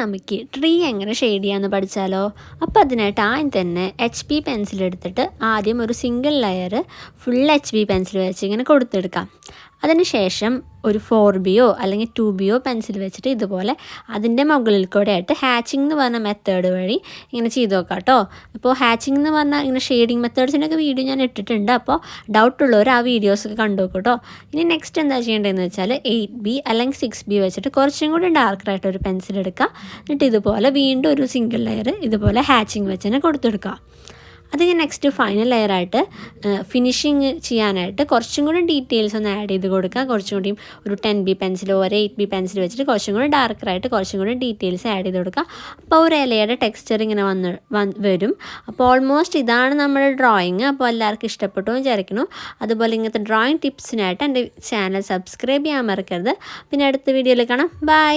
നമുക്ക് ട്രീ എങ്ങനെ ഷെയ്ഡ് ചെയ്യാമെന്ന് പഠിച്ചാലോ? അപ്പോൾ അതിനായിട്ട് ആദ്യം തന്നെ HB പെൻസിൽ എടുത്തിട്ട് ആദ്യം ഒരു single layer full HB pencil വെച്ച് ഇങ്ങനെ കൊടുത്തെടുക്കാം. അതിനുശേഷം ഒരു 4Bയോ അല്ലെങ്കിൽ 2Bയോ പെൻസിൽ വെച്ചിട്ട് ഇതുപോലെ അതിൻ്റെ മുകളിൽ കൂടെ ആയിട്ട് ഹാച്ചിങ് എന്ന് പറഞ്ഞ മെത്തേഡ് വഴി ഇങ്ങനെ ചെയ്ത് നോക്കാം കേട്ടോ. ഇപ്പോൾ ഹാച്ചിങ് എന്ന് പറഞ്ഞാൽ ഇങ്ങനെ ഷെയ്ഡിങ് മെത്തേഡ്സിൻ്റെയൊക്കെ വീഡിയോ ഞാൻ ഇട്ടിട്ടുണ്ട്. അപ്പോൾ ഡൗട്ടുള്ളവർ ആ വീഡിയോസൊക്കെ കണ്ടു നോക്കും കേട്ടോ. ഇനി നെക്സ്റ്റ് എന്താ ചെയ്യേണ്ടതെന്ന് വെച്ചാൽ 8B അല്ലെങ്കിൽ 6B വെച്ചിട്ട് കുറച്ചും കൂടി ഡാർക്കറായിട്ട് ഒരു പെൻസിൽ എടുക്കുക. എന്നിട്ട് ഇതുപോലെ വീണ്ടും ഒരു സിംഗിൾ ലെയർ ഇതുപോലെ ഹാച്ചിങ് വെച്ച് തന്നെ കൊടുത്തെടുക്കുക. അത് ഞാൻ നെക്സ്റ്റ് ഫൈനൽ ലെയറായിട്ട് ഫിനിഷിങ് ചെയ്യാനായിട്ട് കുറച്ചും കൂടി ഡീറ്റെയിൽസ് ഒന്ന് ആഡ് ചെയ്ത് കൊടുക്കുക. കുറച്ചും കൂടിയും ഒരു 10B പെൻസിലോ ഒരു 8B പെൻസിൽ വെച്ചിട്ട് കുറച്ചും കൂടി ഡാർക്കറായിട്ട് കുറച്ചും കൂടി ഡീറ്റെയിൽസ് ആഡ് ചെയ്ത് കൊടുക്കുക. അപ്പോൾ ഒരു ഇലയുടെ ടെക്സ്ചർ ഇങ്ങനെ വരും. അപ്പോൾ ഓൾമോസ്റ്റ് ഇതാണ് നമ്മുടെ ഡ്രോയിങ്. അപ്പോൾ എല്ലാവർക്കും ഇഷ്ടപ്പെട്ടു വിചാരിക്കുന്നു. അതുപോലെ ഇങ്ങനത്തെ ഡ്രോയിങ് ടിപ്സിനായിട്ട് എൻ്റെ ചാനൽ സബ്സ്ക്രൈബ് ചെയ്യാൻ മറക്കരുത്. പിന്നെ അടുത്ത വീഡിയോയിൽ കാണാം. ബൈ.